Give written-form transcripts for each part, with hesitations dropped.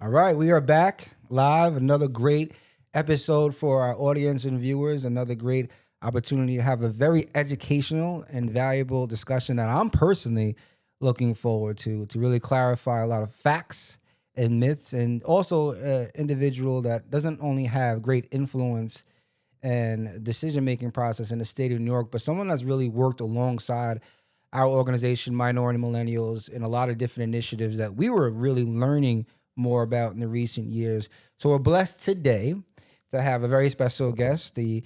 All right, we are back live. Another great episode for our audience and viewers. Another great opportunity to have a very educational and valuable discussion that I'm personally looking forward to really clarify a lot of facts and myths, and also an individual that doesn't only have great influence and decision-making process in the state of New York, but someone that's really worked alongside our organization, Minority Millennials, in a lot of different initiatives that we were really learning more about in the recent years. So we're blessed today to have a very special guest, the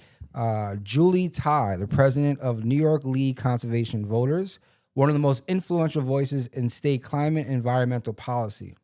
Julie Tighe, the president of New York League Conservation Voters, one of the most influential voices in state climate and environmental policy.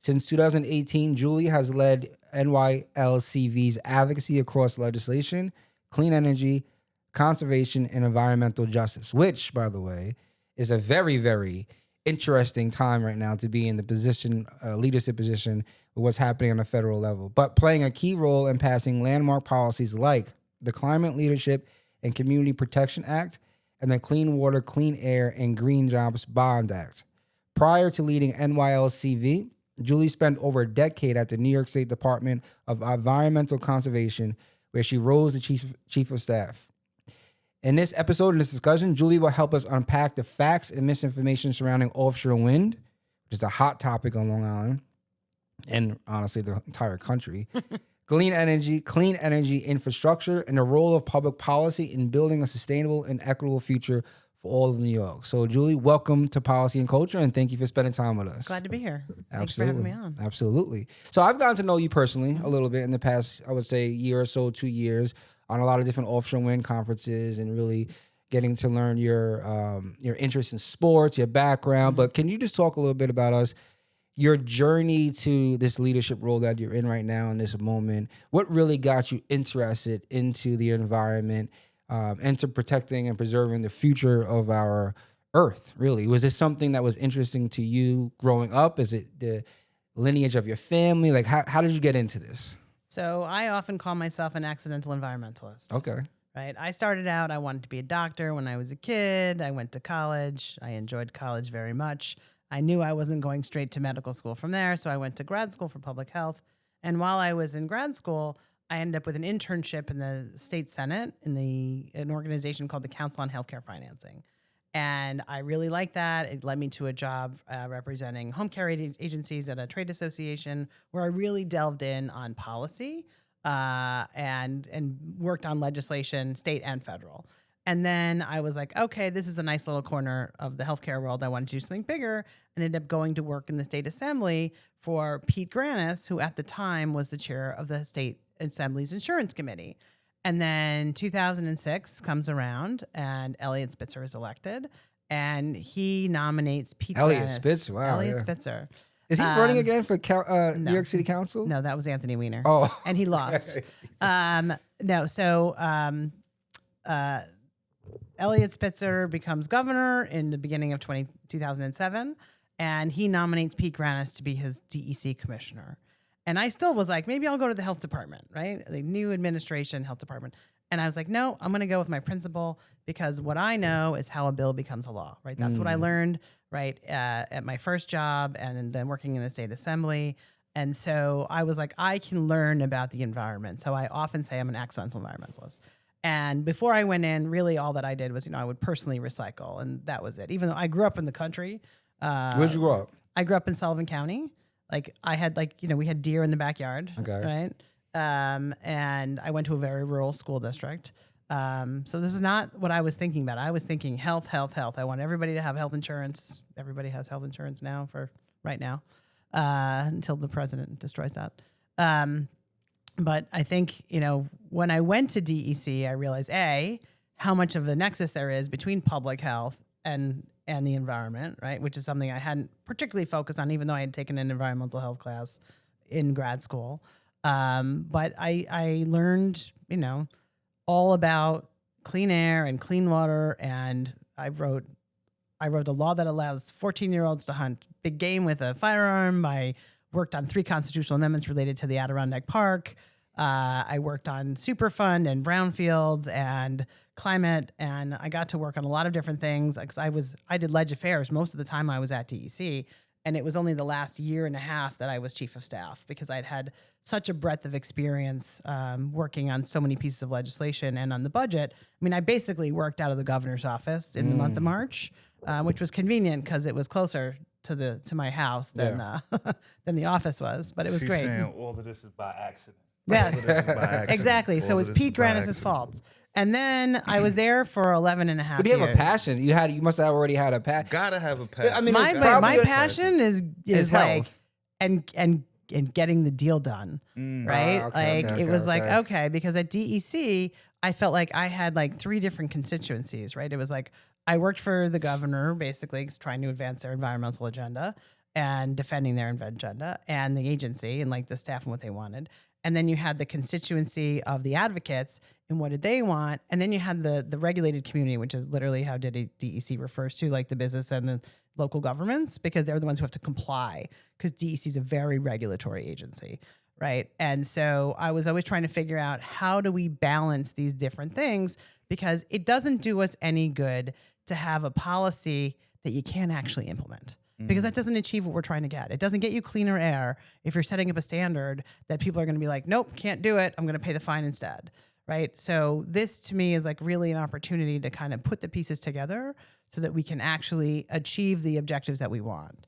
Since 2018, Julie has led NYLCV's advocacy across legislation, clean energy, conservation, and environmental justice, which, by the way, is a very, very interesting time right now to be in the position, leadership position, with what's happening on a federal level, but playing a key role in passing landmark policies like the Climate Leadership and Community Protection Act and the Clean Water, Clean Air, and Green Jobs Bond Act. Prior to leading NYLCV, Julie spent over a decade at the New York State Department of Environmental Conservation, where she rose to chief of staff. In this episode, in this discussion, Julie will help us unpack the facts and misinformation surrounding offshore wind, which is a hot topic on Long Island, and honestly, the entire country, clean energy infrastructure, and the role of public policy in building a sustainable and equitable future for all of New York. So, Julie, welcome to Policy and Culture, and thank you for spending time with us. Glad to be here. Absolutely. Thanks for having me on. Absolutely. So I've gotten to know you personally a little bit in the past, I would say, year or so, 2 years, on a lot of different offshore wind conferences, and really getting to learn your interest in sports, your background. But can you just talk a little bit about us, your journey to this leadership role that you're in right now in this moment? What really got you interested into the environment, and to protecting and preserving the future of our Earth, really? Was this something that was interesting to you growing up? Is it the lineage of your family? Like, how did you get into this? So I often call myself an accidental environmentalist. Okay. Right. I started out, I wanted to be a doctor when I was a kid. I went to college. I enjoyed college very much. I knew I wasn't going straight to medical school from there, so I went to grad school for public health. And while I was in grad school, I ended up with an internship in the state senate in an organization called the Council on Healthcare Financing. And I really liked that. It led me to a job representing home care agencies at a trade association, where I really delved in on policy and worked on legislation, state and federal. And then I was like, okay, this is a nice little corner of the healthcare world. I wanted to do something bigger, and ended up going to work in the state assembly for Pete Granis, who at the time was the chair of the state assembly's insurance committee. And then 2006 comes around, and Eliot Spitzer is elected, and he nominates Pete Elliot Granis. Spitzer, wow. Elliot Spitzer. Is he running again for no. New York City Council? No, that was Anthony Weiner. Oh. And he lost. Eliot Spitzer becomes governor in the beginning of 2007, and he nominates Pete Granis to be his DEC commissioner. And I still was like, maybe I'll go to the health department, right? The new administration, health department. And I was like, no, I'm going to go with my principal, because what I know is how a bill becomes a law, right? That's what I learned, right, at my first job, and then working in the state assembly. And so I was like, I can learn about the environment. So I often say I'm an accidental environmentalist. And before I went in, really all that I did was, I would personally recycle, and that was it. Even though I grew up in the country. Where'd you grow up? I grew up in Sullivan County. I had we had deer in the backyard, okay, right? And I went to a very rural school district. So this is not what I was thinking about. I was thinking health. I want everybody to have health insurance. Everybody has health insurance now for right now, until the president destroys that. But I think, when I went to DEC, I realized, how much of a nexus there is between public health and the environment, right? Which is something I hadn't particularly focused on, even though I had taken an environmental health class in grad school. But I learned, all about clean air and clean water, and I wrote a law that allows 14-year-olds to hunt big game with a firearm. I worked on 3 constitutional amendments related to the Adirondack Park. I worked on Superfund and brownfields and climate, and I got to work on a lot of different things because I did ledge affairs most of the time I was at DEC, And it was only the last year and a half that I was chief of staff because I'd had such a breadth of experience working on so many pieces of legislation and on the budget. I mean, I basically worked out of the governor's office in the month of March, which was convenient because it was closer to my house than than the office was. But it was great. Saying all of this is by accident. Yes, exactly. So it's Pete Granis' fault. And then I was there for 11 and a half But years. you have a passion. You must have already had a passion. Gotta have a passion. I mean, my passion is like health. and getting the deal done, right? It was like, okay, because at DEC, I felt like I had like 3 different constituencies, right? It was like I worked for the governor, basically trying to advance their environmental agenda and defending their agenda, and the agency and like the staff and what they wanted. And then you had the constituency of the advocates and what did they want? And then you had the regulated community, which is literally how DEC refers to, like the business and the local governments, because they're the ones who have to comply, because DEC is a very regulatory agency, right? And so I was always trying to figure out, how do we balance these different things? Because it doesn't do us any good to have a policy that you can't actually implement. Because that doesn't achieve what we're trying to get. It doesn't get you cleaner air if you're setting up a standard that people are going to be like, nope, can't do it. I'm going to pay the fine instead, right? So this to me is like really an opportunity to kind of put the pieces together so that we can actually achieve the objectives that we want,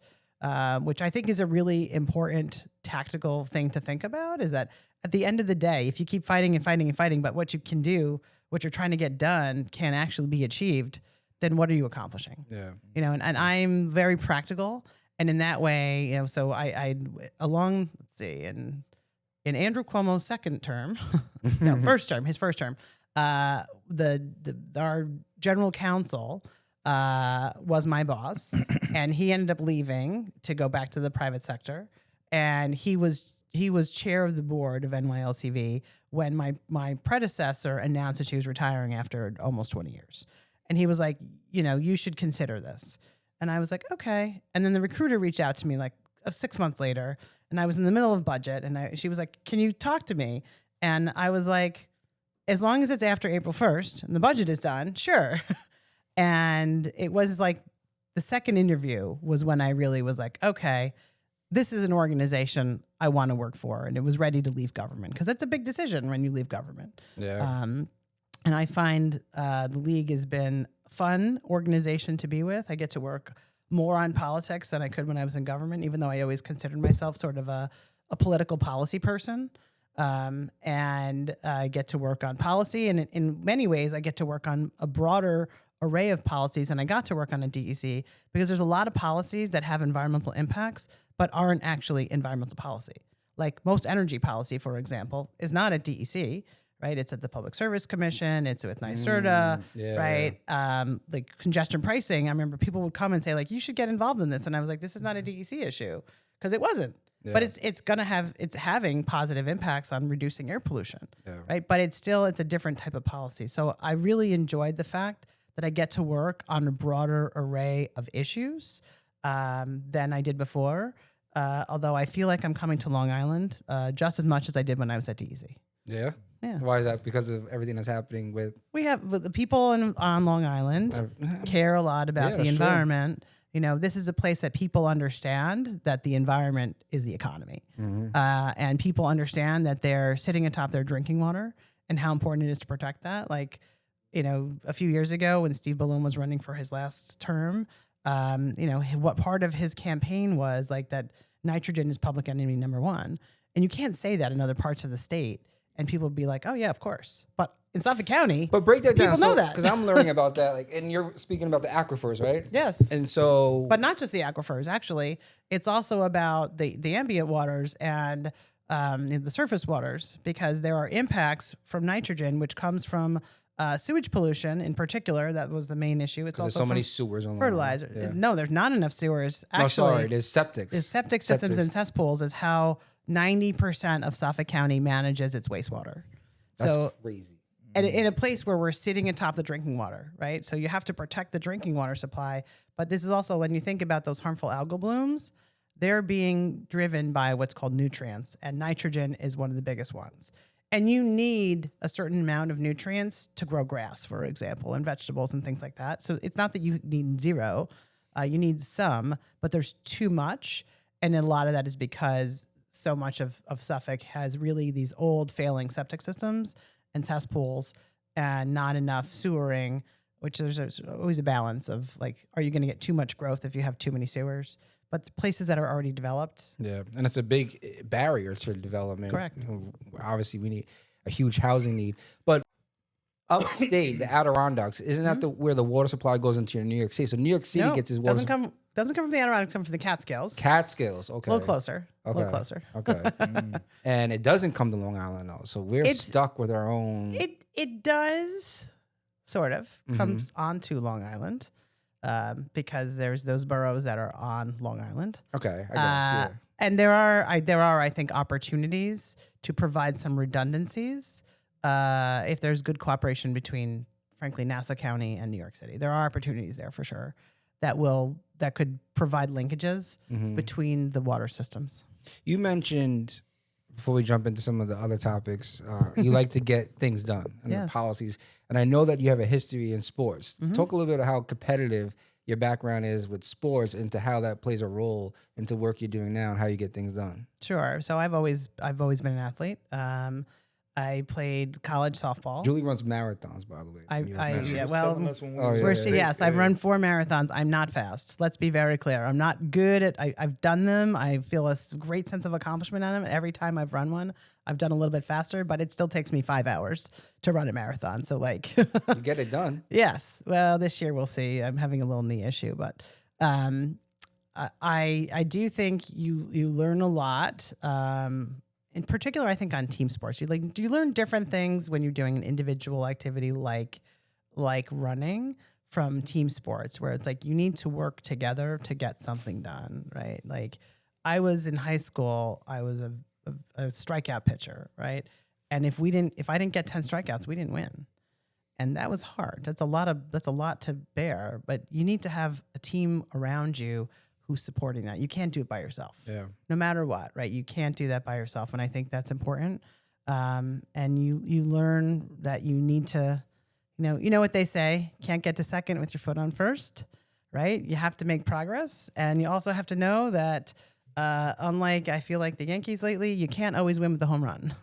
which I think is a really important tactical thing to think about, is that at the end of the day, if you keep fighting and fighting and fighting, but what you can do, what you're trying to get done can actually be achieved, then what are you accomplishing? Yeah. You know, and I'm very practical. And in that way, you know, so I along, let's see, in Andrew Cuomo's second term, his first term, our general counsel was my boss, and he ended up leaving to go back to the private sector. And he was chair of the board of NYLCV when my predecessor announced that she was retiring after almost 20 years. And he was like, you know, you should consider this. And I was like, okay. And then the recruiter reached out to me like 6 months later, and I was in the middle of budget, and she was like, can you talk to me? And I was like, as long as it's after April 1st and the budget is done, sure. And it was like the second interview was when I really was like, okay, this is an organization I want to work for. And it was ready to leave government, because that's a big decision when you leave government. Yeah. And I find the league has been a fun organization to be with. I get to work more on politics than I could when I was in government, even though I always considered myself sort of a political policy person. And I get to work on policy. And in many ways, I get to work on a broader array of policies than I got to work on at DEC, because there's a lot of policies that have environmental impacts, but aren't actually environmental policy. Like most energy policy, for example, is not at DEC. Right, it's at the Public Service Commission. It's with NYSERDA, right? Like congestion pricing. I remember people would come and say, like, you should get involved in this, and I was like, this is not a DEC issue, because it wasn't. Yeah. But it's having positive impacts on reducing air pollution, right? But it's a different type of policy. So I really enjoyed the fact that I get to work on a broader array of issues than I did before. Although I feel like I'm coming to Long Island just as much as I did when I was at DEC. Yeah. Yeah. Why is that? Because of everything that's happening with... We have the people on Long Island care a lot about the environment. True. You know, this is a place that people understand that the environment is the economy. Mm-hmm. And people understand that they're sitting atop their drinking water and how important it is to protect that. Like, you know, a few years ago when Steve Ballone was running for his last term, you know, what part of his campaign was like that nitrogen is public enemy number one. And you can't say that in other parts of the state. And people would be like, oh, yeah, of course. But in Suffolk County, but break that down. People know that. Because I'm learning about that. Like, and you're speaking about the aquifers, right? Yes. And so... But not just the aquifers, actually. It's also about the ambient waters and the surface waters, because there are impacts from nitrogen, which comes from sewage pollution in particular. That was the main issue. It's also there's so many sewers on fertilizer. Yeah. No, there's not enough sewers. Actually, there's septics. There's septic systems and cesspools is how 90% of Suffolk County manages its wastewater. That's crazy. And in a place where we're sitting atop the drinking water, right? So you have to protect the drinking water supply. But this is also, when you think about those harmful algal blooms, they're being driven by what's called nutrients, and nitrogen is one of the biggest ones. And you need a certain amount of nutrients to grow grass, for example, and vegetables and things like that. So it's not that you need zero. You need some, but there's too much. And a lot of that is because so much of Suffolk has really these old failing septic systems and cesspools and not enough sewering, which there's always a balance of like, are you going to get too much growth if you have too many sewers? But the places that are already developed. Yeah, and it's a big barrier to development. Correct. Obviously, we need a huge housing need. But upstate, the Adirondacks, isn't that where the water supply goes into New York City? So New York City gets its water. Doesn't come from the Adirondacks, come from the Catskills. Catskills, okay. A little closer. A little closer. Okay. And it doesn't come to Long Island, though. So we're stuck with our own. It does, sort of, comes onto Long Island because there's those boroughs that are on Long Island. Okay, I guess, yeah. And there are, I think, opportunities to provide some redundancies if there's good cooperation between, frankly, Nassau County and New York City. There are opportunities there for sure that could provide linkages between the water systems. You mentioned, before we jump into some of the other topics, you like to get things done and the policies. And I know that you have a history in sports. Talk a little bit about how competitive your background is with sports and to how that plays a role into work you're doing now and how you get things done. Sure. So I've always been an athlete. I played college softball. Julie runs marathons, by the way. I've I've run 4 marathons. I'm not fast. Let's be very clear. I'm not good at. I've done them. I feel a great sense of accomplishment on them. Every time I've run one, I've done a little bit faster, but it still takes me 5 hours to run a marathon. So like, you get it done. Yes. Well, this year we'll see. I'm having a little knee issue, but I do think you learn a lot. In particular, I think on team sports, do you learn different things when you're doing an individual activity like running from team sports, where it's like you need to work together to get something done, right? Like I was in high school, I was a strikeout pitcher, right? And if I didn't get 10 strikeouts, we didn't win. And that was hard. That's a lot to bear, but you need to have a team around you who's supporting that. You can't do it by yourself. Yeah. No matter what, right? You can't do that by yourself. And I think that's important. And you learn that you need to, you know what they say, can't get to second with your foot on first, right? You have to make progress. And you also have to know that unlike I feel like the Yankees lately, you can't always win with the home run,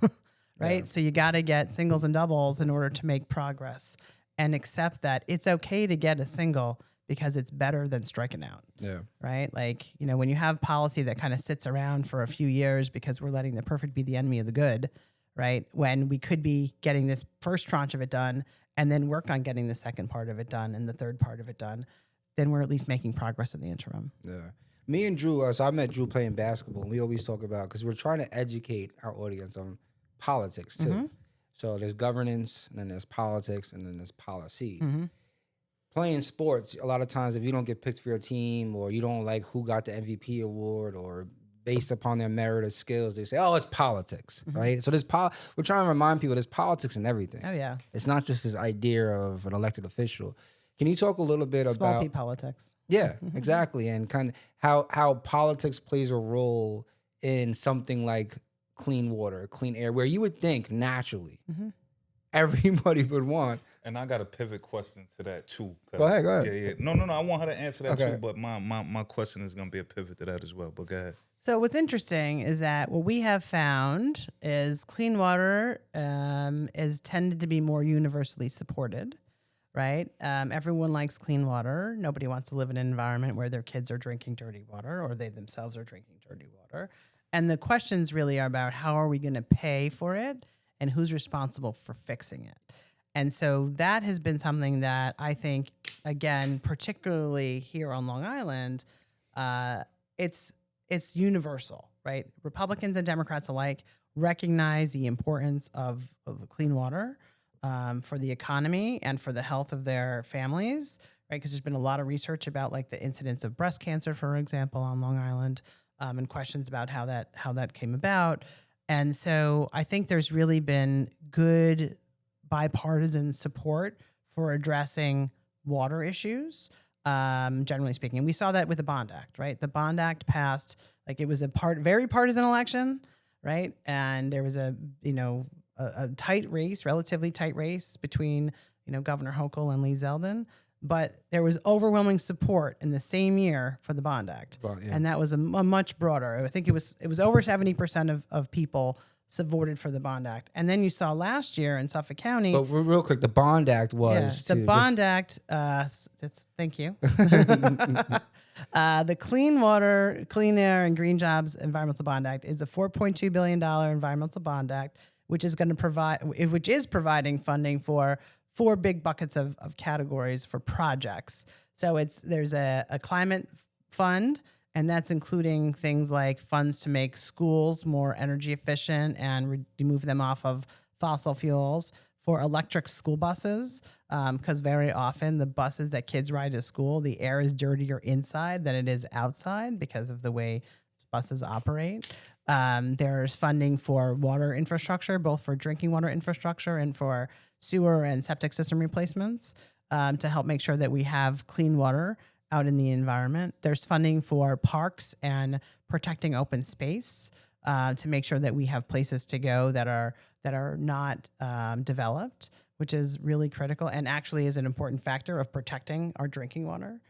right? Yeah. So you got to get singles and doubles in order to make progress and accept that it's okay to get a single because it's better than striking out. Yeah. Right? Like, when you have policy that kind of sits around for a few years because we're letting the perfect be the enemy of the good, right? When we could be getting this first tranche of it done and then work on getting the second part of it done and the third part of it done, then we're at least making progress in the interim. Yeah. Me and Drew, so I met Drew playing basketball, and we always talk about, because we're trying to educate our audience on politics too. So there's governance, and then there's politics, and then there's policies. Playing sports, a lot of times if you don't get picked for your team or you don't like who got the MVP award or based upon their merit or skills, they say, oh, it's politics, right? So we're trying to remind people there's politics in everything. Oh, yeah. It's not just this idea of an elected official. Can you talk a little bit about... Small p politics. Yeah, exactly. And kind of how politics plays a role in something like clean water, clean air, where you would think naturally everybody would want. And I got a pivot question to that too. Go ahead. Yeah. No. I want her to answer that too, but my question is going to be a pivot to that as well. But go ahead. So what's interesting is that what we have found is clean water is tended to be more universally supported, right? Everyone likes clean water. Nobody wants to live in an environment where their kids are drinking dirty water or they themselves are drinking dirty water. And the questions really are about how are we going to pay for it and who's responsible for fixing it. And so that has been something that I think, again, particularly here on Long Island, it's universal, right? Republicans and Democrats alike recognize the importance of clean water for the economy and for the health of their families, right? Because there's been a lot of research about like the incidence of breast cancer, for example, on Long Island, and questions about how that came about. And so I think there's really been good bipartisan support for addressing water issues, generally speaking. And we saw that with the Bond Act, right? The Bond Act passed, like it was a very partisan election, right? And there was a tight race, relatively tight race between, Governor Hochul and Lee Zeldin. but there was overwhelming support in the same year for the Bond Act. And that was a much broader. I think it was over 70% of people supported for the Bond Act. And then you saw last year in Suffolk County. But real quick, the Bond Act was the Bond Act. Thank you. The Clean Water, Clean Air, and Green Jobs Environmental Bond Act is a $4.2 billion environmental bond act, which is providing funding for 4 big buckets of categories for projects. So there's a climate fund, and that's including things like funds to make schools more energy efficient and remove them off of fossil fuels, for electric school buses, because very often the buses that kids ride to school, the air is dirtier inside than it is outside because of the way buses operate. There's funding for water infrastructure, both for drinking water infrastructure and for sewer and septic system replacements, to help make sure that we have clean water out in the environment. There's funding for parks and protecting open space, to make sure that we have places to go that are not developed, which is really critical and actually is an important factor of protecting our drinking water,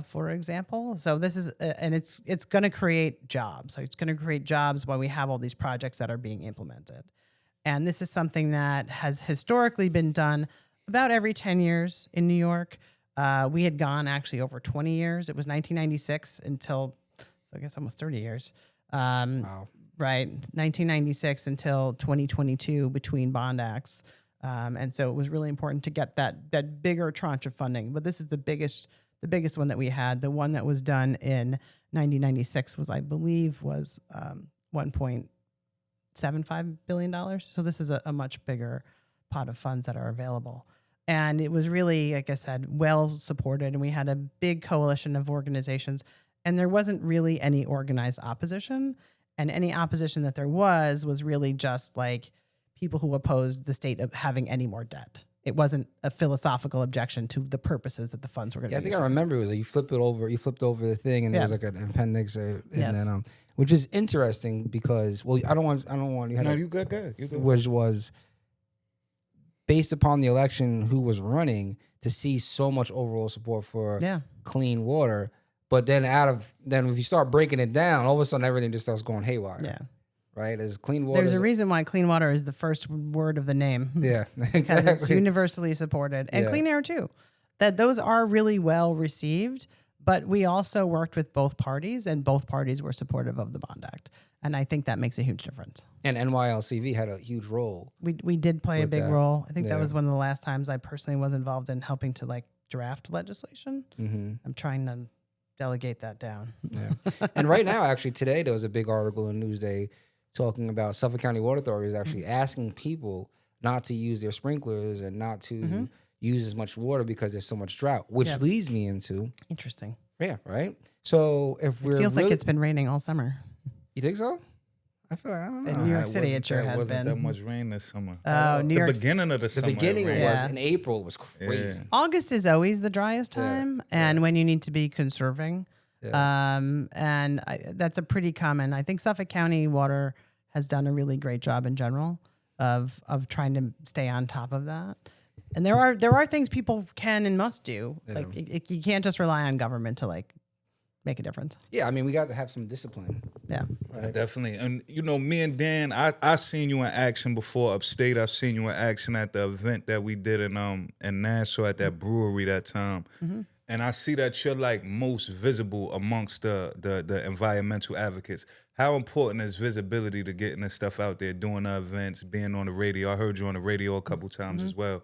for example. So this is, and it's going to create jobs. So it's going to create jobs while we have all these projects that are being implemented. And this is something that has historically been done about every 10 years in New York. We had gone actually over 20 years. It was 1996 until, so I guess almost 30 years. Wow. Right, 1996 until 2022 between bond acts. And so it was really important to get that bigger tranche of funding. But this is the biggest one that we had. The one that was done in 1996 was, I believe, was $1.75 billion. So this is a much bigger pot of funds that are available. And it was really, like I said, well supported. And we had a big coalition of organizations. And there wasn't really any organized opposition. And any opposition that there was really just like people who opposed the state of having any more debt. It wasn't a philosophical objection to the purposes that the funds were going to be. I think I remember it was like you flipped over the thing, and there was like an appendix, and then which is interesting because I don't want you. No, you good. Which was based upon the election, who was running, to see so much overall support for clean water. But then if you start breaking it down, all of a sudden everything just starts going haywire. Yeah. Right? As clean water. There's a reason why clean water is the first word of the name. Yeah. Exactly. Because it's universally supported. And clean air too. That those are really well received. But we also worked with both parties, and both parties were supportive of the Bond Act. And I think that makes a huge difference. And NYLCV had a huge role. We did play a big role. I think that was one of the last times I personally was involved in helping to draft legislation. Mm-hmm. I'm trying to delegate that down. Yeah. And right now, actually, today there was a big article in Newsday talking about Suffolk County Water Authority is actually asking people not to use their sprinklers and not to use as much water because there's so much drought, which leads me into interesting. Yeah, right. So if we're feels like it's been raining all summer. You think so? I feel like, I don't know. In New York City, it sure has been. Wasn't that much rain this summer. Oh, New York. The beginning of the summer. The beginning was in April. It was crazy. Yeah. August is always the driest time, and when you need to be conserving. Yeah. That's a pretty common. I think Suffolk County Water has done a really great job in general of trying to stay on top of that. And there are things people can and must do. Yeah. You can't just rely on government to make a difference. Yeah, I mean, we got to have some discipline. Yeah. Right? Definitely. And, me and Dan, I seen you in action before upstate. I've seen you in action at the event that we did in Nassau at that brewery that time. Mm-hmm. And I see that you're most visible amongst the environmental advocates. How important is visibility to getting this stuff out there, doing the events, being on the radio? I heard you on the radio a couple times as well.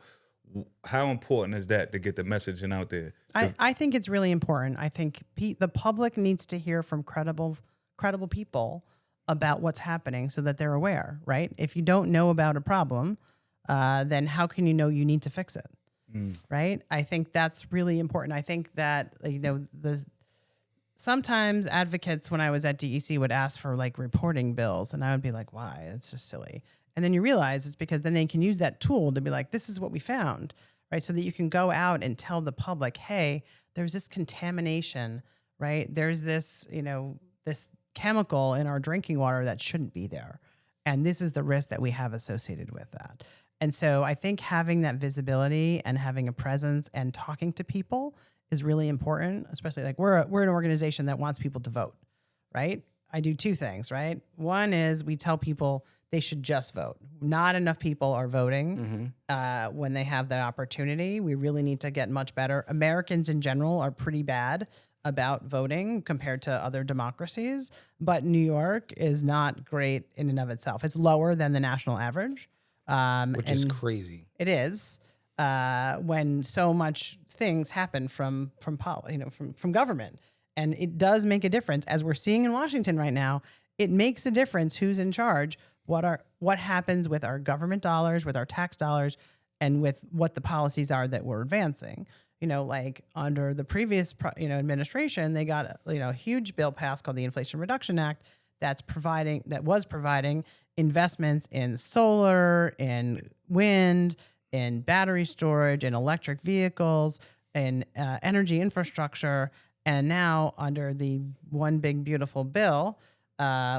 How important is that to get the messaging out there? I think it's really important. I think the public needs to hear from credible people about what's happening so that they're aware, right? If you don't know about a problem, then how can you know you need to fix it? Right? I think that's really important. I think that, sometimes advocates when I was at DEC would ask for reporting bills, and I would be like, why? It's just silly. And then you realize it's because then they can use that tool to be like, this is what we found, right? So that you can go out and tell the public, hey, there's this contamination, right? There's this, this chemical in our drinking water that shouldn't be there. And this is the risk that we have associated with that. And so I think having that visibility and having a presence and talking to people is really important, especially like we're an organization that wants people to vote, right? I do two things, right? One is we tell people they should just vote. Not enough people are voting when they have that opportunity. We really need to get much better. Americans in general are pretty bad about voting compared to other democracies, but New York is not great in and of itself. It's lower than the national average. Which is crazy. It is when so much things happen from government, and it does make a difference, as we're seeing in Washington right now. It makes a difference who's in charge, what happens with our government dollars, with our tax dollars, and with what the policies are that we're advancing. Like under the previous administration, they got a huge bill passed called the Inflation Reduction Act that was providing investments in solar, in wind, in battery storage, in electric vehicles, in energy infrastructure. And now under the One Big Beautiful Bill,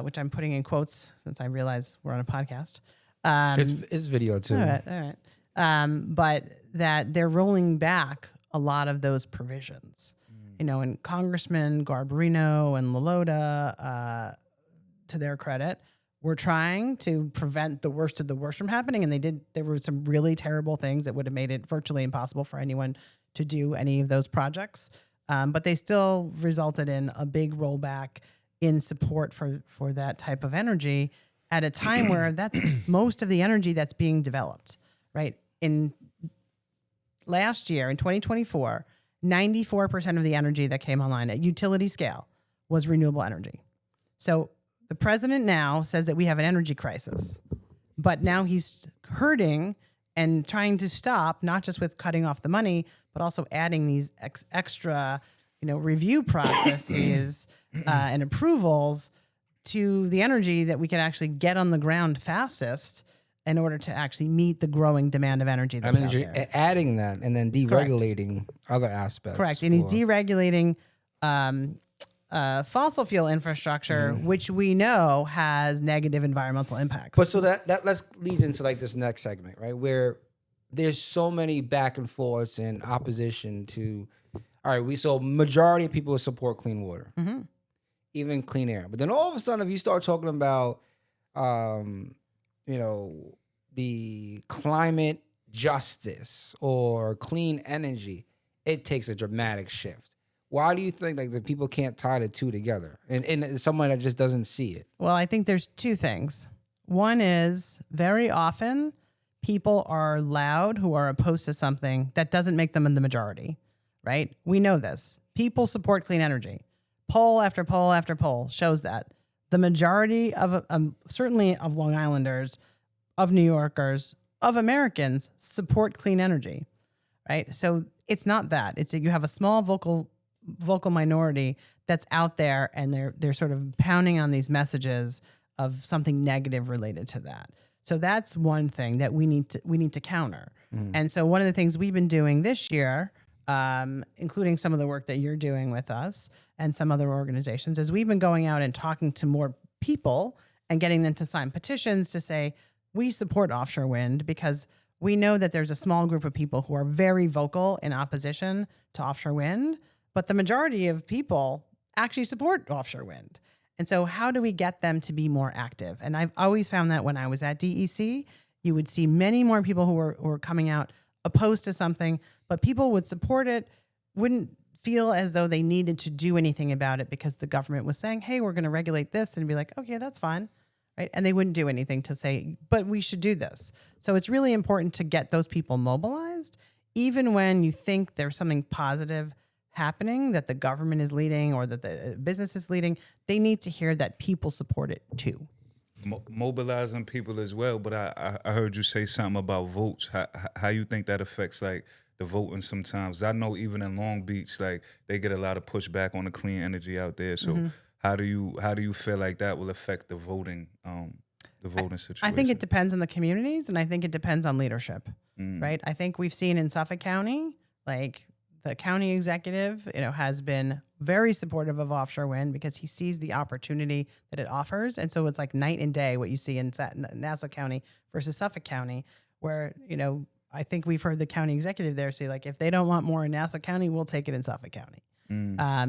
which I'm putting in quotes since I realize we're on a podcast. It's video too. All right. But that they're rolling back a lot of those provisions. And Congressman Garbarino and Lolota, to their credit, were trying to prevent the worst of the worst from happening. And there were some really terrible things that would have made it virtually impossible for anyone to do any of those projects. But they still resulted in a big rollback in support for that type of energy at a time where that's most of the energy that's being developed, right? In last year, in 2024, 94% of the energy that came online at utility scale was renewable energy. So the president now says that we have an energy crisis, but now he's hurting and trying to stop, not just with cutting off the money, but also adding these extra, review processes and approvals to the energy that we can actually get on the ground fastest in order to actually meet the growing demand of energy that's out there. Adding that and then deregulating other aspects. Correct. And he's deregulating fossil fuel infrastructure, which we know has negative environmental impacts. But so that leads into like this next segment, right? Where there's so many back and forths and opposition to, all right, so majority of people support clean water, even clean air. But then all of a sudden, if you start talking about, the climate justice or clean energy, it takes a dramatic shift. Why do you think like the people can't tie the two together and someone that just doesn't see it? Well, I think there's two things. One is very often people are loud who are opposed to something that doesn't make them in the majority, right? We know this. People support clean energy. Poll after poll after poll shows that. The majority of, certainly of Long Islanders, of New Yorkers, of Americans support clean energy, right? So it's not that. It's that you have a small vocal minority that's out there and they're sort of pounding on these messages of something negative related to that. So that's one thing that we need to counter. And so one of the things we've been doing this year, including some of the work that you're doing with us and some other organizations, is we've been going out and talking to more people and getting them to sign petitions to say, we support offshore wind, because we know that there's a small group of people who are very vocal in opposition to offshore wind, but the majority of people actually support offshore wind. And so how do we get them to be more active? And I've always found that when I was at DEC, you would see many more people who were coming out opposed to something, but people would support it, wouldn't feel as though they needed to do anything about it because the government was saying, hey, we're going to regulate this, and be like, okay, that's fine. Right? And they wouldn't do anything to say, but we should do this. So it's really important to get those people mobilized, even when you think there's something positive happening that the government is leading or that the business is leading. They need to hear that people support it too. Mobilizing people as well, but I heard you say something about votes. How you think that affects like the voting sometimes? I know even in Long Beach, like they get a lot of pushback on the clean energy out there. So how do you feel like that will affect the voting situation? I think it depends on the communities, and I think it depends on leadership, right? I think we've seen in Suffolk County, like the county executive, has been very supportive of offshore wind because he sees the opportunity that it offers. And so it's like night and day what you see in Nassau County versus Suffolk County, where, I think we've heard the county executive there say, like, if they don't want more in Nassau County, we'll take it in Suffolk County.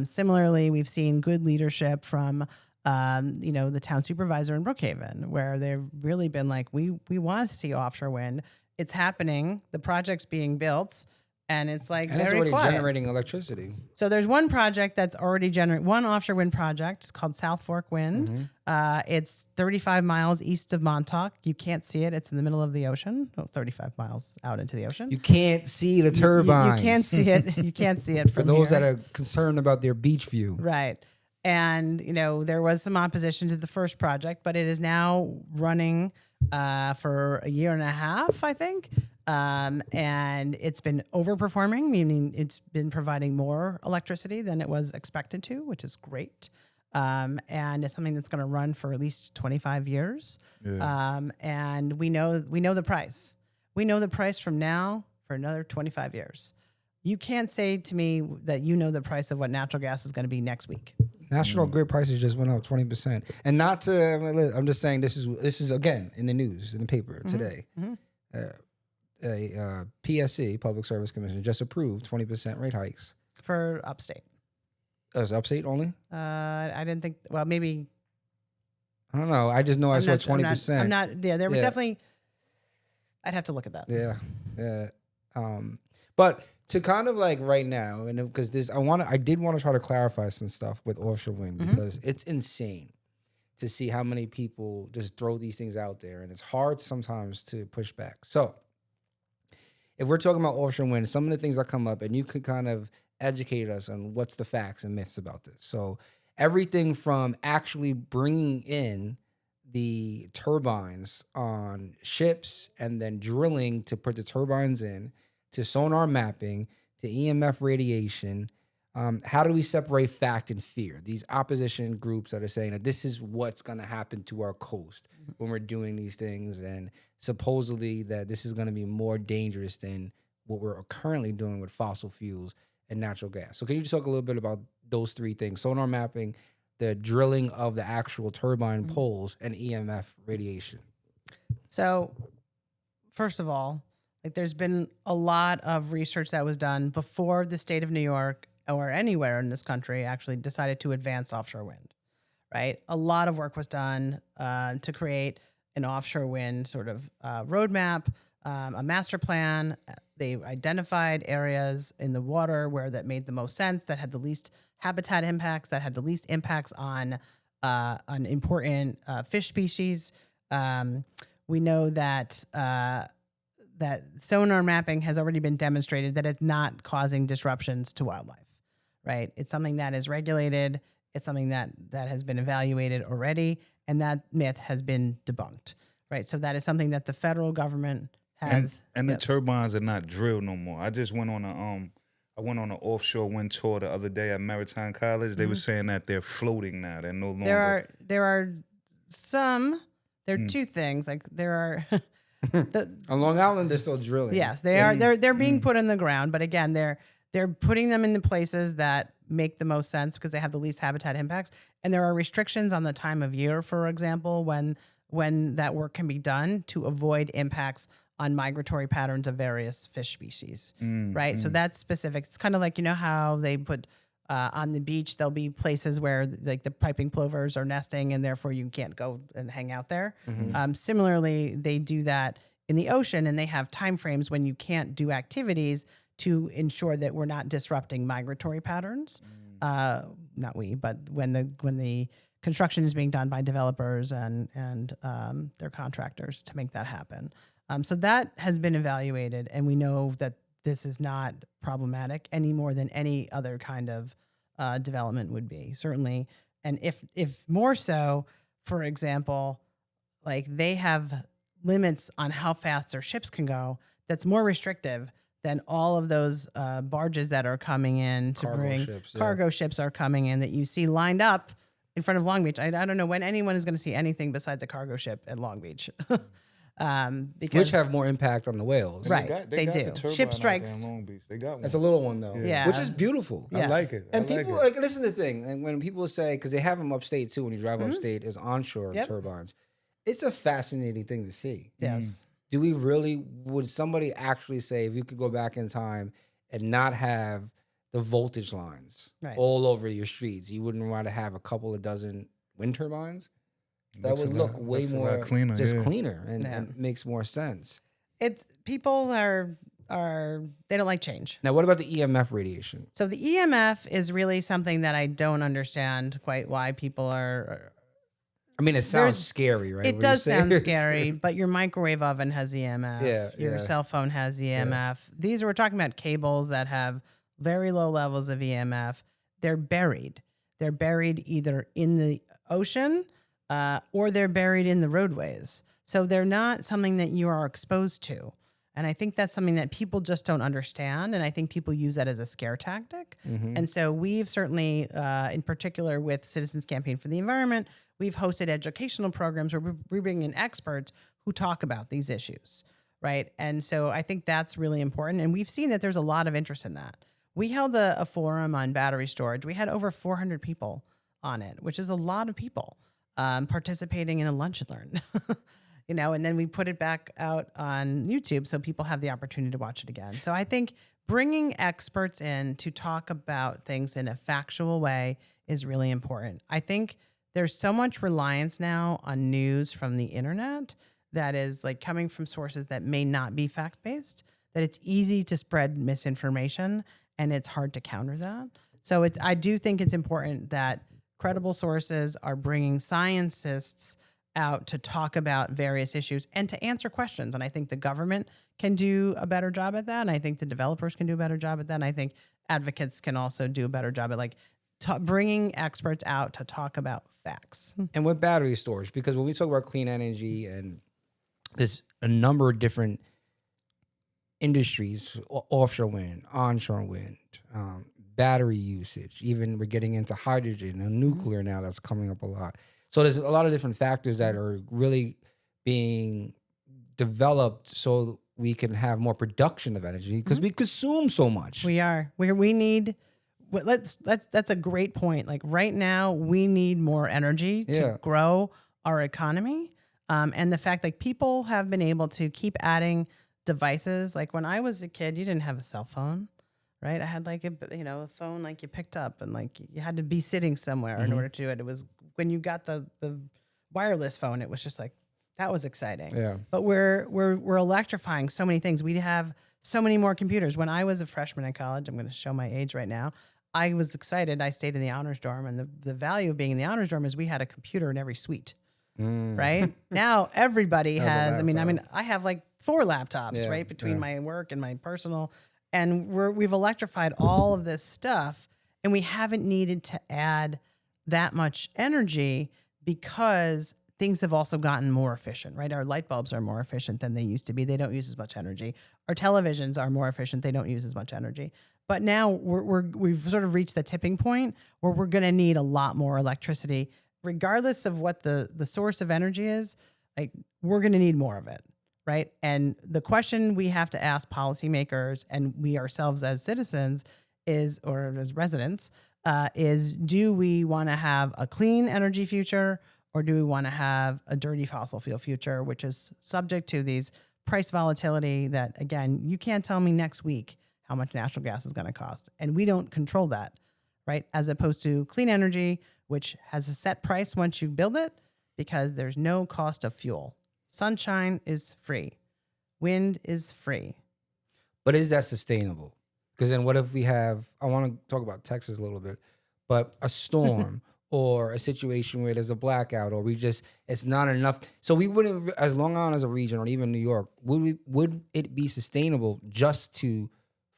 Similarly, we've seen good leadership from, the town supervisor in Brookhaven, where they've really been like, we want to see offshore wind. It's happening. The project's being built. And it's like And very it's already quiet. generating electricity. So there's one project that's already generating, one offshore wind project. It's called South Fork Wind. It's 35 miles east of Montauk. You can't see it. It's in the middle of the ocean. 35 miles out into the ocean. You can't see the turbines. You can't see it. You can't see it For from those here. that are concerned about their beach view. Right. And, there was some opposition to the first project, but it is now running for a year and a half, I think. And it's been overperforming, meaning it's been providing more electricity than it was expected to, which is great. And it's something that's going to run for at least 25 years. Yeah. And we know the price. We know the price from now for another 25 years. You can't say to me that you know the price of what natural gas is going to be next week. National grid prices just went up 20%. And not to, I'm just saying this is again in the news, in the paper today. PSC, Public Service Commission, just approved 20% rate hikes. For upstate. Is it upstate only? I didn't think, well, maybe. I don't know. I just know I saw 20%. I'm not, there was definitely, I'd have to look at that. Yeah. But to kind of like right now, and because I did want to try to clarify some stuff with offshore wind because it's insane to see how many people just throw these things out there, and it's hard sometimes to push back. So if we're talking about offshore wind, some of the things that come up, and you could kind of educate us on what's the facts and myths about this. So everything from actually bringing in the turbines on ships and then drilling to put the turbines in, to sonar mapping, to EMF radiation. How do we separate fact and fear? These opposition groups that are saying that this is what's going to happen to our coast when we're doing these things, and supposedly that this is going to be more dangerous than what we're currently doing with fossil fuels and natural gas. So can you just talk a little bit about those three things: sonar mapping, the drilling of the actual turbine poles, and EMF radiation? So first of all, like, there's been a lot of research that was done before the state of New York or anywhere in this country actually decided to advance offshore wind, right? A lot of work was done to create an offshore wind sort of roadmap, a master plan. They identified areas in the water where that made the most sense, that had the least habitat impacts, that had the least impacts on important fish species. We know that that sonar mapping has already been demonstrated that it's not causing disruptions to wildlife, right? It's something that is regulated. It's something that has been evaluated already, and that myth has been debunked, right? So that is something that the federal government has. And the turbines are not drilled no more. I just went on an offshore wind tour the other day at Maritime College. They were saying that they're floating now. They're no longer. There are two things. Like there are. On Long Island, they're still drilling. Yes, they are. They're being put in the ground, but again, they're putting them in the places that make the most sense because they have the least habitat impacts. And there are restrictions on the time of year, for example, when that work can be done to avoid impacts on migratory patterns of various fish species. Right. So that's specific. It's kind of like, how they put on the beach, there'll be places where like the piping plovers are nesting and therefore you can't go and hang out there. Similarly, they do that in the ocean, and they have timeframes when you can't do activities to ensure that we're not disrupting migratory patterns. Not we, but when the construction is being done by developers and their contractors to make that happen. So that has been evaluated, and we know that this is not problematic any more than any other kind of development would be, certainly. And if more so, for example, like they have limits on how fast their ships can go that's more restrictive than all of those barges that are coming in to bring cargo ships are coming in that you see lined up in front of Long Beach. I don't know when anyone is going to see anything besides a cargo ship at Long Beach. Because which have more impact on the whales. Right. They do. The Ship strikes. in Long Beach. They got one. That's a little one though. Yeah. Which is beautiful. Yeah. I like it. And people like, listen to the thing. And when people say, because they have them upstate too, when you drive upstate, is onshore turbines. It's a fascinating thing to see. Yes. would somebody actually say, if you could go back in time and not have the voltage lines Right. all over your streets, you wouldn't want to have a couple of dozen wind turbines? That would look way more cleaner, cleaner and makes more sense. It's people are they don't like change. Now, what about the EMF radiation? So the EMF is really something that I don't understand quite why people are. I mean, it sounds scary, right? It does sound scary, but your microwave oven has EMF. Yeah, your cell phone has EMF. These we're talking about cables that have very low levels of EMF. They're buried. They're buried either in the ocean or they're buried in the roadways. So they're not something that you are exposed to. And I think that's something that people just don't understand. And I think people use that as a scare tactic. Mm-hmm. And so we've certainly, in particular with Citizens Campaign for the Environment, we've hosted educational programs where we bring in experts who talk about these issues, right? And so I think that's really important. And we've seen that there's a lot of interest in that. We held a forum on battery storage. We had over 400 people on it, which is a lot of people participating in a lunch and learn. And then we put it back out on YouTube so people have the opportunity to watch it again. So I think bringing experts in to talk about things in a factual way is really important. I think there's so much reliance now on news from the internet that is like coming from sources that may not be fact-based, that it's easy to spread misinformation and it's hard to counter that. So I do think it's important that credible sources are bringing scientists out to talk about various issues and to answer questions. And I think the government can do a better job at that. And I think the developers can do a better job at that. And I think advocates can also do a better job at bringing experts out to talk about facts. And with battery storage, because when we talk about clean energy and there's a number of different industries, offshore wind, onshore wind, battery usage, even we're getting into hydrogen and nuclear now that's coming up a lot. So there's a lot of different factors that are really being developed so we can have more production of energy because we consume so much. We need. That's a great point. Like right now, we need more energy to grow our economy, and the fact like people have been able to keep adding devices. Like when I was a kid, you didn't have a cell phone, right? I had like a phone like you picked up and like you had to be sitting somewhere in order to do it. It was when you got the wireless phone, it was just like, that was exciting. Yeah. But we're electrifying so many things. We have so many more computers. When I was a freshman in college, I'm going to show my age right now. I was excited. I stayed in the honors dorm, and the value of being in the honors dorm is we had a computer in every suite. Right now, everybody has. I have like 4 laptops, right, between my work and my personal, and we've electrified all of this stuff, and we haven't needed to add that much energy because things have also gotten more efficient, right? Our light bulbs are more efficient than they used to be. They don't use as much energy. Our televisions are more efficient. They don't use as much energy. But now we've sort of reached the tipping point where we're going to need a lot more electricity, regardless of what the source of energy is. Like we're going to need more of it, right? And the question we have to ask policymakers and we ourselves as citizens or as residents, is do we want to have a clean energy future or do we want to have a dirty fossil fuel future, which is subject to these price volatility that, again, you can't tell me next week how much natural gas is going to cost. And we don't control that, right? As opposed to clean energy, which has a set price once you build it because there's no cost of fuel. Sunshine is free. Wind is free. But is that sustainable? Because then what if we have, I want to talk about Texas a little bit, but a storm or a situation where there's a blackout or it's not enough. So we wouldn't, as Long Island as a region or even New York, would it be sustainable just to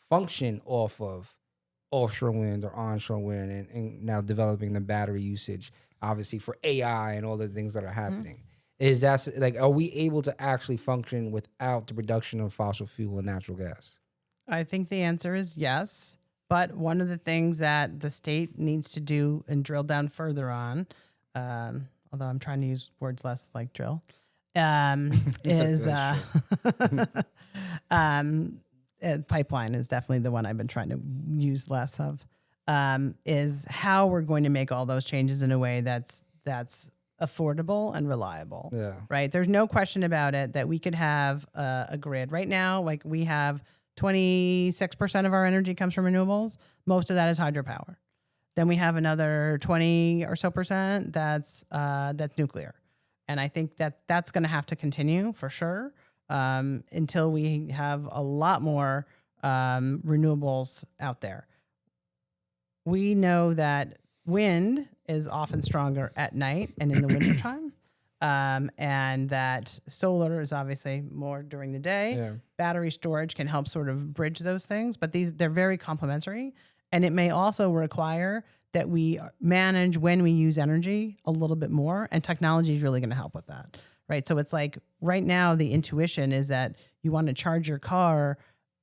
function off of offshore wind or onshore wind and now developing the battery usage, obviously for AI and all the things that are happening? Is that like, are we able to actually function without the production of fossil fuel and natural gas? I think the answer is yes. But one of the things that the state needs to do and drill down further on, although I'm trying to use words less like drill, is pipeline is definitely the one I've been trying to use less of, is how we're going to make all those changes in a way that's affordable and reliable. Yeah. Right. There's no question about it that we could have a grid right now. Like we have 26% of our energy comes from renewables. Most of that is hydropower. Then we have another 20 or so percent that's nuclear. And I think that's going to have to continue for sure until we have a lot more renewables out there. We know that wind is often stronger at night and in the wintertime. And that solar is obviously more during the day. Yeah. Battery storage can help sort of bridge those things, but they're very complementary. And it may also require that we manage when we use energy a little bit more, and technology is really going to help with that, right? So it's like right now the intuition is that you want to charge your car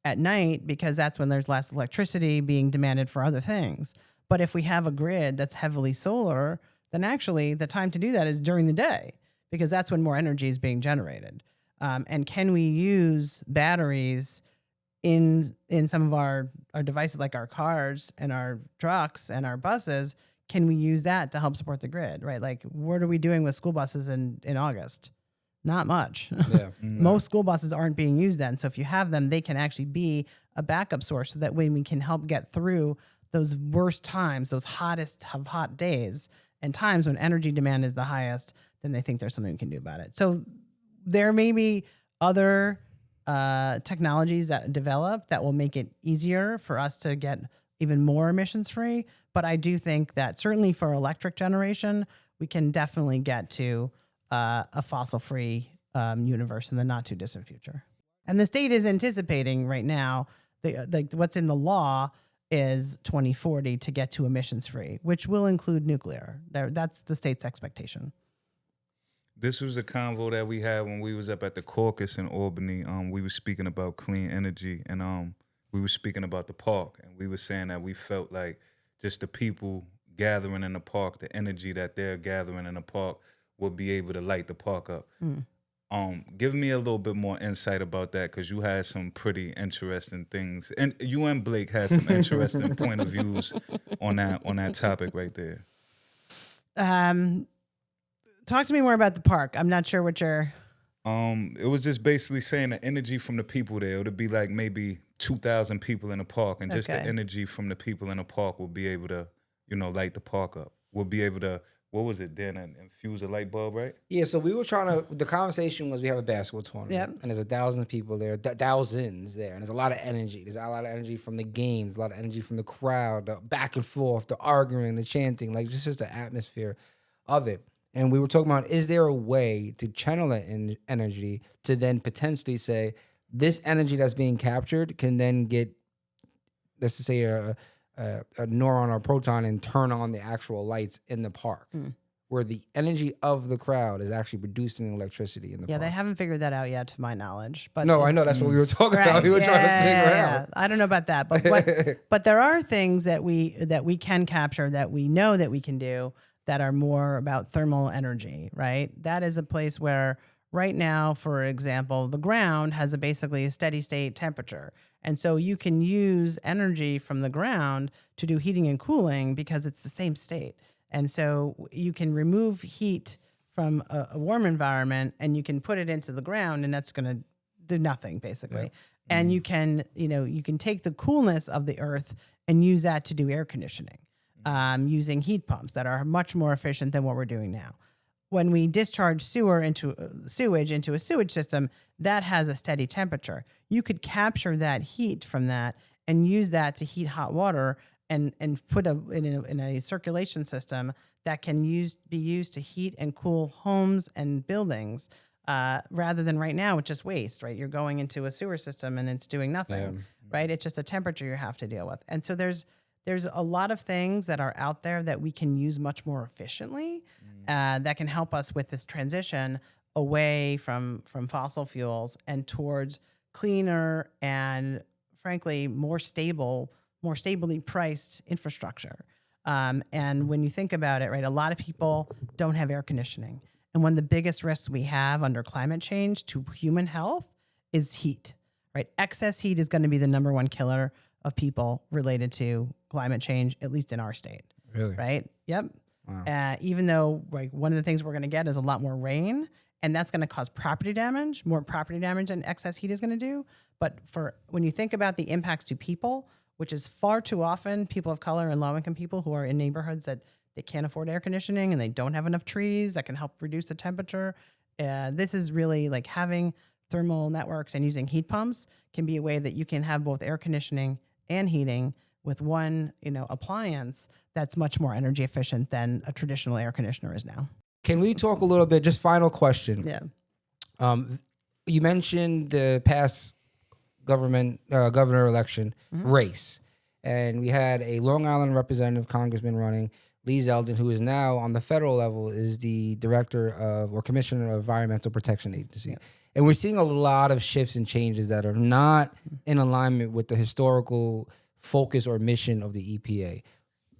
at night because that's when there's less electricity being demanded for other things. But if we have a grid that's heavily solar, then actually the time to do that is during the day because that's when more energy is being generated. And can we use batteries in some of our devices like our cars and our trucks and our buses? Can we use that to help support the grid, right? Like what are we doing with school buses in August? Not much. Yeah. Most school buses aren't being used then. So if you have them, they can actually be a backup source so that way we can help get through those worst times, those hottest of hot days and times when energy demand is the highest, then they think there's something we can do about it. So there may be other technologies that develop that will make it easier for us to get even more emissions free. But I do think that certainly for electric generation, we can definitely get to a fossil free universe in the not too distant future. And the state is anticipating right now, what's in the law is 2040 to get to emissions free, which will include nuclear. That's the state's expectation. This was a convo that we had when we was up at the caucus in Albany. We were speaking about clean energy, and we were speaking about the park, and we were saying that we felt like just the people gathering in the park, the energy that they're gathering in the park would be able to light the park up. Give me a little bit more insight about that, because you had some pretty interesting things, and you and Blake had some interesting point of views on that topic right there. Talk to me more about the park. I'm not sure what you're... It was just basically saying the energy from the people there. It would be like maybe 2,000 people in the park, and just the energy from the people in the park will be able to, light the park up. We'll be able to, what was it, Dan, infuse a light bulb, right? Yeah, so we were the conversation was we have a basketball tournament, and there's 1,000 people there, thousands there, and there's a lot of energy. There's a lot of energy from the games, a lot of energy from the crowd, the back and forth, the arguing, the chanting, like just the atmosphere of it. And we were talking about, is there a way to channel that energy to then potentially say, this energy that's being captured can then get, let's just say, a neuron or proton and turn on the actual lights in the park, where the energy of the crowd is actually producing electricity in the park. Yeah, they haven't figured that out yet, to my knowledge. But no, I know that's what we were talking about. We were trying to figure out. I don't know about that, but there are things that we can capture, that we know that we can do, that are more about thermal energy, right? That is a place where right now, for example, the ground has basically a steady state temperature. And so you can use energy from the ground to do heating and cooling because it's the same state. And so you can remove heat from a warm environment and you can put it into the ground, and that's going to do nothing basically. Yeah. And you can take the coolness of the earth and use that to do air conditioning. Using heat pumps that are much more efficient than what we're doing now. When we discharge sewage into a sewage system, that has a steady temperature. You could capture that heat from that and use that to heat hot water and put in a circulation system that can be used to heat and cool homes and buildings, rather than right now, it's just waste, right? You're going into a sewer system and it's doing nothing, right? It's just a temperature you have to deal with. And so there's a lot of things that are out there that we can use much more efficiently, that can help us with this transition away from fossil fuels and towards cleaner and, frankly, more stably priced infrastructure. And when you think about it, right, a lot of people don't have air conditioning. And one of the biggest risks we have under climate change to human health is heat, right? Excess heat is going to be the number one killer of people related to climate change, at least in our state. Really? Right? Yep. Even though like one of the things we're going to get is a lot more rain, and that's going to cause property damage, more property damage than excess heat is going to do. But for when you think about the impacts to people, which is far too often people of color and low-income people who are in neighborhoods that they can't afford air conditioning and they don't have enough trees that can help reduce the temperature. This is really like having thermal networks and using heat pumps can be a way that you can have both air conditioning and heating with one, appliance that's much more energy efficient than a traditional air conditioner is now. Can we talk a little bit, just final question. Yeah. You mentioned the past governor election race, and we had a Long Island representative congressman running, Lee Zeldin, who is now on the federal level is the director of or commissioner of Environmental Protection Agency. Yeah. And we're seeing a lot of shifts and changes that are not in alignment with the historical focus or mission of the EPA.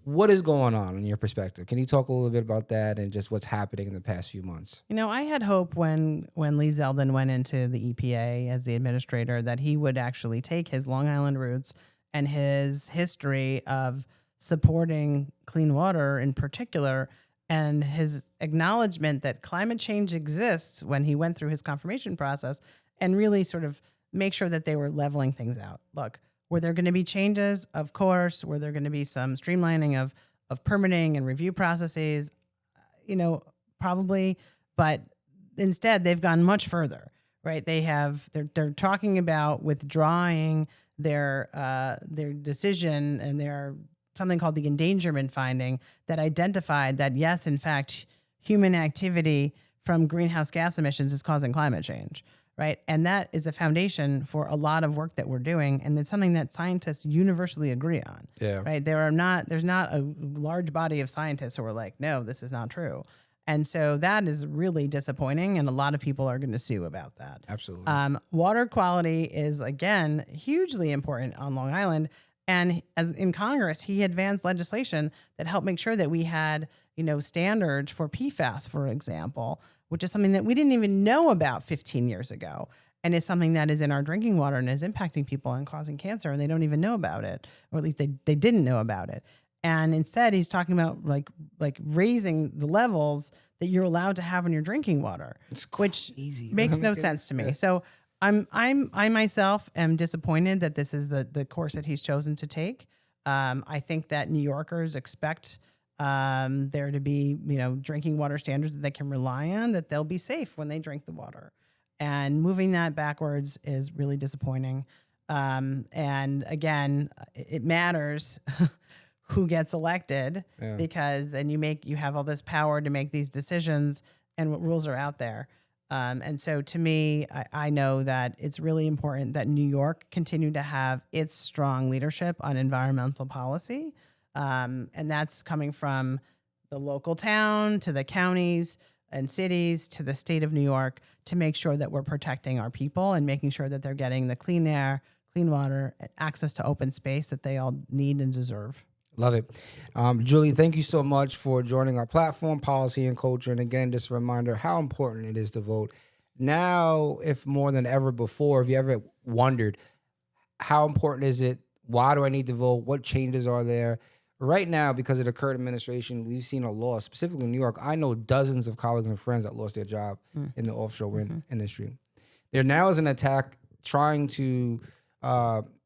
What is going on in your perspective? Can you talk a little bit about that and just what's happening in the past few months? I had hope when Lee Zeldin went into the EPA as the administrator that he would actually take his Long Island roots and his history of supporting clean water in particular and his acknowledgement that climate change exists when he went through his confirmation process and really sort of make sure that they were leveling things out. Look, were there going to be changes? Of course. Were there going to be some streamlining of permitting and review processes? Probably. But instead, they've gone much further, right? They're talking about withdrawing their decision and their something called the endangerment finding that identified that, yes, in fact, human activity from greenhouse gas emissions is causing climate change. Right. And that is a foundation for a lot of work that we're doing. And it's something that scientists universally agree on. Yeah. Right. There's not a large body of scientists who are like, no, this is not true. And so that is really disappointing. And a lot of people are going to sue about that. Absolutely. Water quality is, again, hugely important on Long Island. And as in Congress, he advanced legislation that helped make sure that we had, standards for PFAS, for example, which is something that we didn't even know about 15 years ago. And it's something that is in our drinking water and is impacting people and causing cancer, and they don't even know about it, or at least they didn't know about it. And instead, he's talking about like raising the levels that you're allowed to have in your drinking water, which makes no sense to me. Yeah. So I myself am disappointed that this is the course that he's chosen to take. I think that New Yorkers expect there to be, drinking water standards that they can rely on, that they'll be safe when they drink the water. And moving that backwards is really disappointing. And again, it matters who gets elected because then you have all this power to make these decisions and what rules are out there. And so to me, I know that it's really important that New York continue to have its strong leadership on environmental policy. And that's coming from the local town to the counties and cities to the state of New York to make sure that we're protecting our people and making sure that they're getting the clean air, clean water, and access to open space that they all need and deserve. Love it. Julie, thank you so much for joining our platform, Policy and Culture. And again, just a reminder how important it is to vote. Now, if more than ever before, if you ever wondered, how important is it? Why do I need to vote? What changes are there? Right now, because of the current administration, we've seen a loss, specifically in New York. I know dozens of colleagues and friends that lost their job in the offshore wind industry. There now is an attack trying to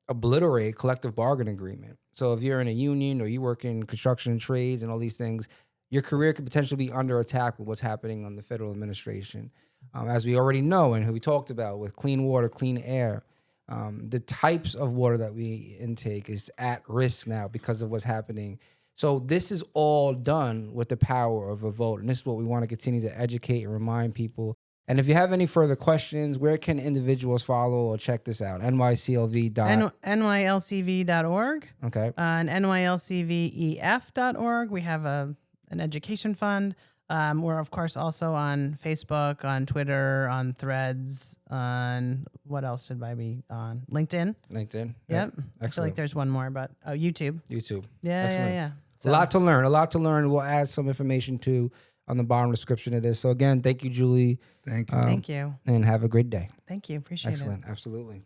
obliterate collective bargaining agreement. So if you're in a union or you work in construction trades and all these things, your career could potentially be under attack with what's happening on the federal administration. As we already know and who we talked about with clean water, clean air, the types of water that we intake is at risk now because of what's happening. So this is all done with the power of a vote. And this is what we want to continue to educate and remind people. And if you have any further questions, where can individuals follow or check this out? NYLCV.org. Okay. And NYLCVEF.org. We have an education fund. We're, of course, also on Facebook, on Twitter, on Threads, on what else should I be on? LinkedIn. LinkedIn. Yep. I feel like there's one more, but YouTube. Yeah. So. A lot to learn. We'll add some information too on the bottom description of this. So again, thank you, Julie. Thank you. Thank you. And have a great day. Thank you. Appreciate it. Excellent. Absolutely.